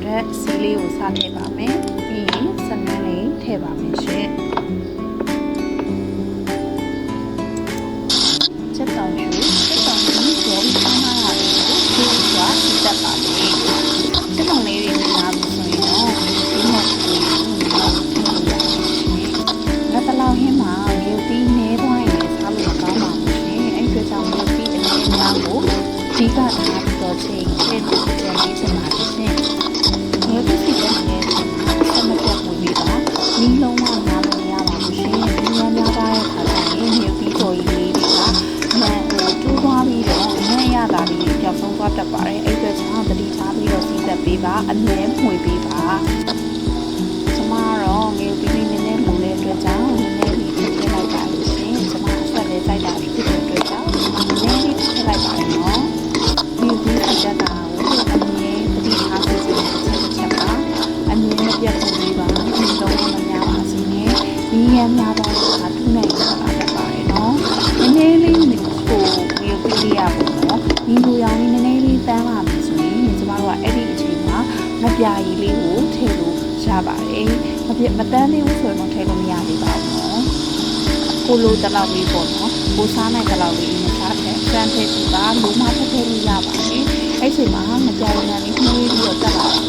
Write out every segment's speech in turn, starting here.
အတွက်စီးလေးကိုစားထည့်ပါမယ်ပြီးရင်စနန်းလေးထည့်ပါမယ်ရှင်ချက်တောင်ယူရောပြီးပေါင်းထားတာကိုဒီကွာစီတက်ပါမယ်ချက်တောင်လေးတွေလာပြီဆိုရင်တော့ဒီမှာကိုငါတလောက်ဟင်းမှာရုပ်ပြီးနေသွားရင်စားလို့ကောင်းပါဘူးရှင်အဲ့အတွက်ကြောင့်ရုပ်ပြီးအနေနဲ့ကိုဒီကထားပြီးတော့ချိန်ထည့်ဖို့ကြံပြီးချင်ပါတယ်ရှင်ရုပ်ပြီးစီတက်နေတဲ့ဆက်မပြတ်ဝင်ပြီးတော့ဒီလုံးဝနားလို့မရပါဘူးရှင်ဒီများများပါတဲ့ခါကျရင်ရုပ်ပြီးတော်ကြီးလေးတွေကတိုးသွားပြီးတော့အနံ့ရတာလေးပျောက်ဆုံးသွားတတ်ပါတယ်အဲ့အတွက်ကြောင့်တတိထားပြီးတော့စီးသက်ပေးပါအမြဲမှွေပေးပါကျမတော့ငယ်ပြီးနည်းနည်းလိုတဲ့အတွက်ကြောင့်နည်းနည်းလေးထည့်လိုက်ပါလို့ရှင်ကျမအဆက်လေးစိုက်တာဖြစ်တဲ့အတွက်ကြောင့်နည်းနည်းလေးထည့်လိုက်ပါနော်ဒီပြီးစီးသက်တာကိုအမြဲတတိထားပြီးစီးချက်ပါအမြဲမပြတ်ပေးပါဒီတော့မများပါစေနဲ့ဒီရမ်းများပါတာထူးနိုင်တာတတ်ပါတယ်နော်နည်းနည်းလေးကိုရုပ်ပြီးရပါတော့ဒီလိုရောင်နည်းနည်းလေးတန်းလာပြီဆိုရင်ကျမတို့ကအဲ့ဒီအချိန်မှာမပြာရီလေးကိုထည့်လို့ရပါတယ်မတန်းသေးဘူးဆိုရင်တော့ထည့်လို့မရသေးပါဘူးနော်ကိုလိုတလောက်လေးပေါ့နော်ကိုစားနိုင်တလောက်လေးမစားတဲ့စမ်းထည့်ကြည့်ပါလိုမှထည့်လို့ရပါတယ်အဲ့ချိန်မှာမပြာရီနဲ့လေးနှွေးပြီးတော့တက်လာပါ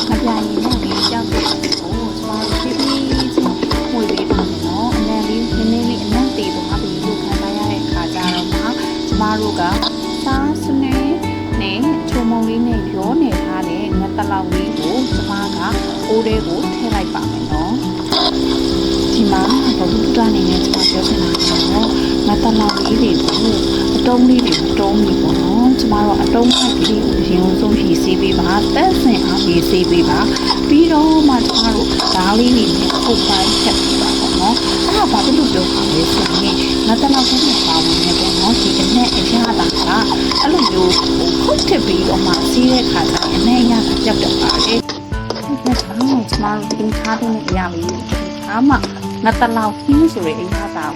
မပြာရီနဲ့လေးကြောက်တဲ့ကိုကျမတို့ဖြည်းဖြည်းချင်းမှွေပေးပါမယ်နော်အနံ့လေးနည်းနည်းလေးအနံ့သေးသွားပြီလို့ခံစားရတဲ့အခါကျတော့မှကျမတို့ကစားစနေနဲ့ချုံမုံလေးနဲ့ရောနေထားတဲ့ငတ်တလောက်လေးကိုကျမကအိုးလေးကိုထည့်လိုက်ပါမယ်နော်ဒီမှာဘဘူးကနေနဲ့ကျမပြောချင်တာကတော့ငတ်တလောက်လေးတွေကိုအတုံးလေးတွေမတုံးဘူးပေါ့နော်ကျမတို့အတုံးလိုက်လေးကိုရင်ဆုံးဖြည့်ဆေးပေးပါတက်ဆင်အားဖြည့်ဆေးပေးပါပြီးတော့မှကျမတို့ဓာတ်လေးတွေနဲ့ပုတ်ပိုင်းချက်ပေးပါပေါ့နော်အဲ့ဒါဘာဖြစ်လို့ပြောပါလဲဆိုရင်ငတ်တလောက်ကိုပါဝင်နေတယ်နော်ဒီအနေအရာတာကအဲ့လိုမျိုးခုတ်ထစ်ပြီးတော့မှစီးတဲ့ခါကျရင်အနေအရာကကြောက်တော့ပါတယ်ဒါကြောင့်ကျမတို့တင်ထားတဲ့အရာလေးဒါမှငတ်တလောက်ခင်းဆိုတဲ့အရာတာ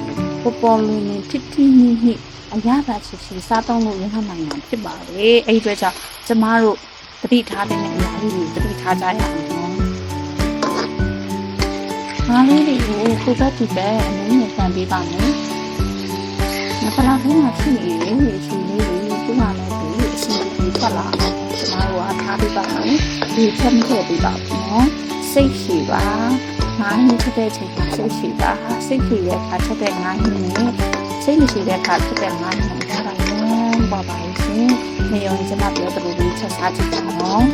ကိုပေါ်လုံးနဲ့တစ်တိမိမိအရာသာချစ်ချစ်စားသုံးလို့ရဟနိုင်တာဖြစ်ပါတယ်အဲ့ဒီအတွက်ကြောင့်ကျမတို့တတိထားတဲ့အရာလေးကိုတတိထားကြရအောင်နော်အားလေးတွေကိုကိုယ်ကကြည့်တဲ့အနည်းငယ်ပန်ပေးပါမယ်ငါတလားခင်ဗျာဖြစ်နေတယ်အချိန်လေးကိုသူ့မှာလည်းဒီအစီအစဉ်ထွက်လာအောင်ကျမတို့ကထားပေးပါမယ်ဒီချက်မထည့်ပေးပါဘူးနော်စိတ်ရှိပါငါးနှစ်ချက်တဲ့ချိန်မှာစိတ်ရှိပါစိတ်ရှိတဲ့အခါချက်တဲ့ငါးနှစ်နဲ့စိတ်မရှိတဲ့အခါချက်တဲ့ငါးနှစ်ဒါတော့လည်းပါပါရှင်နေရောကျမပြောသလိုလေးချက်စားကြည့်ပါနော်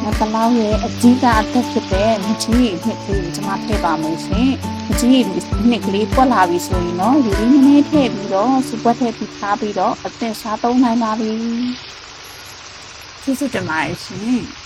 ငါတလောင်းရဲ့အကြီးကအသက်ဖြစ်တဲ့မကြီးနှစ်ကလေးကိုကျွန်မထည့်ပါမယ်ရှင်မကြီးနှစ်ကလေးပွက်လာပြီဆိုရင်တော့ဒီနည်းနည်းထည့်ပြီးတော့စပွက်ထည့်ပြီးထားပြီးတော့အသက်စားသုံးနိုင်ပါပြီကျေးဇူးတင်ပါတယ်ရှင်